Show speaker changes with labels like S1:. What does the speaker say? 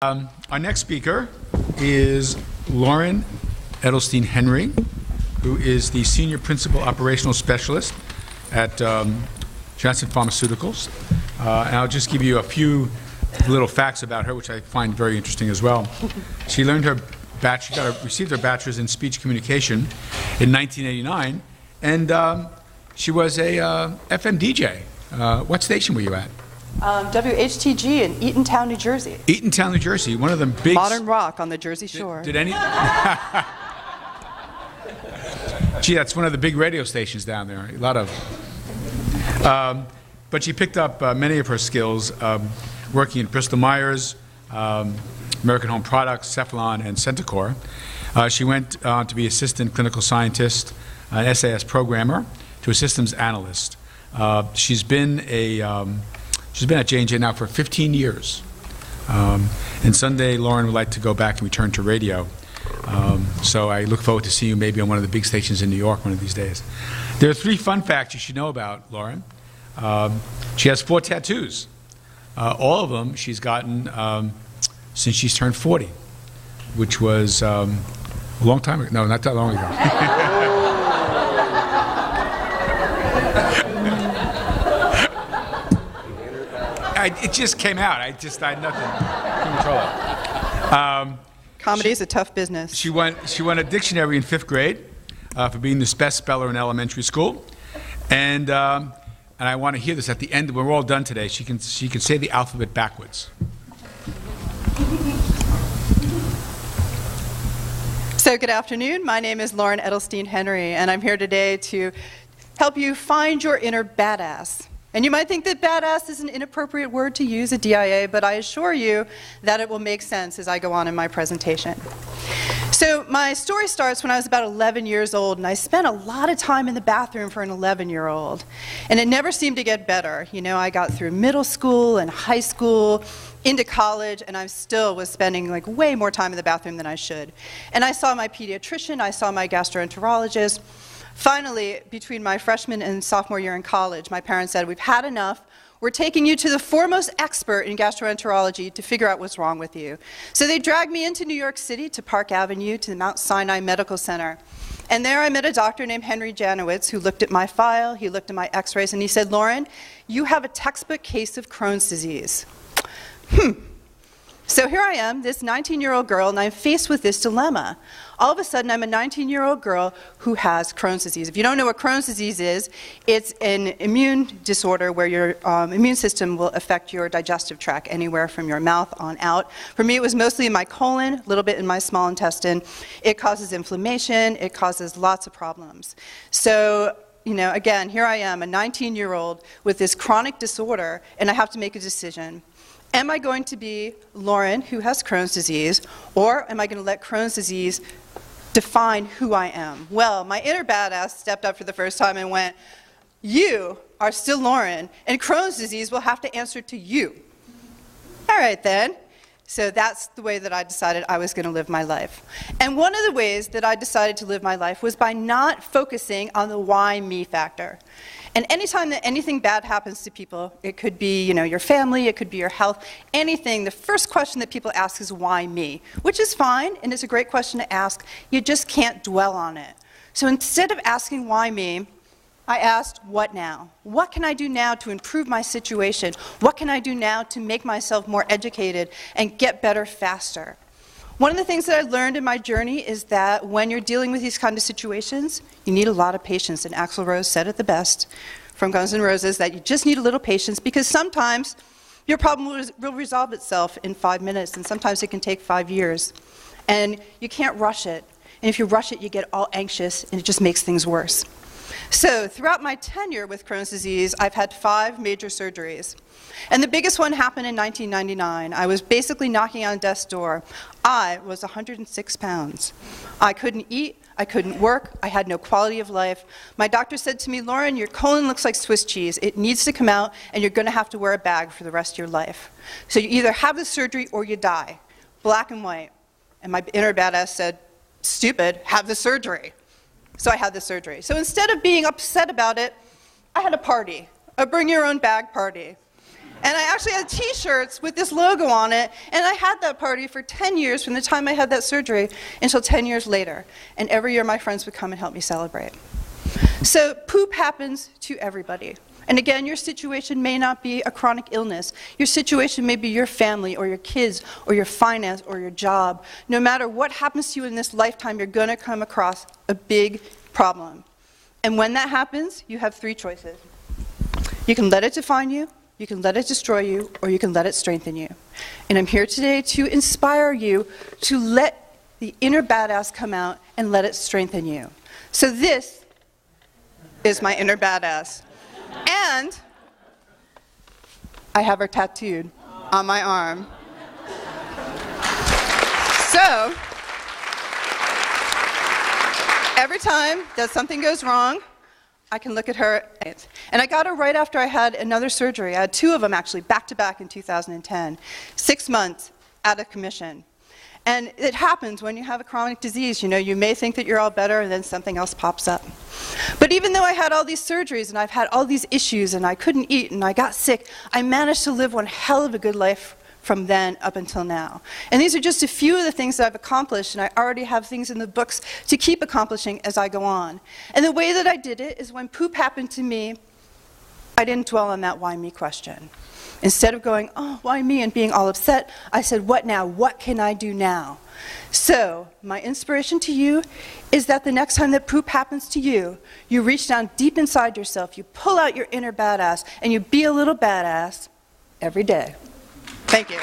S1: Our next speaker is Lauren Edelstein Henry, who is the Senior Principal Operational Specialist at Janssen Pharmaceuticals. And I'll just give you a few little facts about her, which I find very interesting as well. She learned her received her bachelor's in speech communication in 1989, and she was a FM DJ. What station were you at?
S2: WHTG in Eatontown, New Jersey.
S1: Eatontown, New Jersey, one of them big...
S2: Modern rock on the Jersey Shore.
S1: Did any... Gee, that's one of the big radio stations down there, a lot of... but she picked up many of her skills working at Bristol Myers, American Home Products, Cephalon, and Centocor. She went on to be assistant clinical scientist, an SAS programmer, to a systems analyst. She's been at J&J now for 15 years. And someday Lauren would like to go back and return to radio. So I look forward to seeing you maybe on one of the big stations in New York one of these days. There are 3 fun facts you should know about Lauren. She has 4 tattoos. All of them she's gotten since she's turned 40, which was a long time ago. No, not that long ago. It just came out. I had nothing. Couldn't control it.
S2: Comedy is a tough business.
S1: She won a dictionary in 5th grade for being the best speller in elementary school, and I want to hear this at the end. When we're all done today, she can say the alphabet backwards.
S2: So good afternoon. My name is Lauren Edelstein Henry, and I'm here today to help you find your inner badass. And you might think that badass is an inappropriate word to use at DIA, but I assure you that it will make sense as I go on in my presentation. So my story starts when I was about 11 years old, and I spent a lot of time in the bathroom for an 11-year-old. And it never seemed to get better. You know, I got through middle school and high school, into college, and I still was spending like way more time in the bathroom than I should. And I saw my pediatrician, I saw my gastroenterologist. Finally, between my freshman and sophomore year in college, my parents said, "We've had enough. We're taking you to the foremost expert in gastroenterology to figure out what's wrong with you." So they dragged me into New York City to Park Avenue to the Mount Sinai Medical Center. And there I met a doctor named Henry Janowitz who looked at my file, he looked at my x-rays, and he said, "Lauren, you have a textbook case of Crohn's disease." So here I am, this 19-year-old girl, and I'm faced with this dilemma. All of a sudden, I'm a 19-year-old girl who has Crohn's disease. If you don't know what Crohn's disease is, it's an immune disorder where your immune system will affect your digestive tract, anywhere from your mouth on out. For me, it was mostly in my colon, a little bit in my small intestine. It causes inflammation. It causes lots of problems. So, you know, again, here I am, a 19-year-old with this chronic disorder, and I have to make a decision. Am I going to be Lauren, who has Crohn's disease, or am I going to let Crohn's disease define who I am? Well, my inner badass stepped up for the first time and went, "You are still Lauren, and Crohn's disease will have to answer to you." All right, then. So that's the way that I decided I was going to live my life. And one of the ways that I decided to live my life was by not focusing on the why me factor. And anytime that anything bad happens to people, it could be, you know, your family, it could be your health, anything, the first question that people ask is, "Why me?" Which is fine, and it's a great question to ask. You just can't dwell on it. So instead of asking why me, I asked, what now? What can I do now to improve my situation? What can I do now to make myself more educated and get better faster? One of the things that I learned in my journey is that when you're dealing with these kind of situations, you need a lot of patience. And Axl Rose said it the best from Guns N' Roses, that you just need a little patience, because sometimes your problem will resolve itself in 5 minutes, and sometimes it can take 5 years. And you can't rush it. And if you rush it, you get all anxious, and it just makes things worse. So throughout my tenure with Crohn's disease, I've had 5 major surgeries. And the biggest one happened in 1999. I was basically knocking on death's door. I was 106 pounds. I couldn't eat, I couldn't work, I had no quality of life. My doctor said to me, "Lauren, your colon looks like Swiss cheese. It needs to come out, and you're going to have to wear a bag for the rest of your life. So you either have the surgery or you die." Black and white. And my inner badass said, "Stupid, have the surgery." So I had the surgery. So instead of being upset about it, I had a party, a bring your own bag party. And I actually had t-shirts with this logo on it, and I had that party for 10 years from the time I had that surgery until 10 years later. And every year my friends would come and help me celebrate. So poop happens to everybody. And again, your situation may not be a chronic illness. Your situation may be your family or your kids or your finance or your job. No matter what happens to you in this lifetime, you're going to come across a big problem. And when that happens, you have three choices. You can let it define you, you can let it destroy you, or you can let it strengthen you. And I'm here today to inspire you to let the inner badass come out and let it strengthen you. So this is my inner badass. And I have her tattooed on my arm. So every time that something goes wrong, I can look at her. And I got her right after I had another surgery. I had two of them actually, back to back in 2010. 6 months out of commission. And it happens when you have a chronic disease. You know, you may think that you're all better and then something else pops up. But even though I had all these surgeries and I've had all these issues and I couldn't eat and I got sick, I managed to live one hell of a good life from then up until now. And these are just a few of the things that I've accomplished, and I already have things in the books to keep accomplishing as I go on. And the way that I did it is when poop happened to me, I didn't dwell on that why me question. Instead of going, oh, why me, and being all upset, I said, what now? What can I do now? So my inspiration to you is that the next time that poop happens to you, you reach down deep inside yourself, you pull out your inner badass, and you be a little badass every day. Thank you.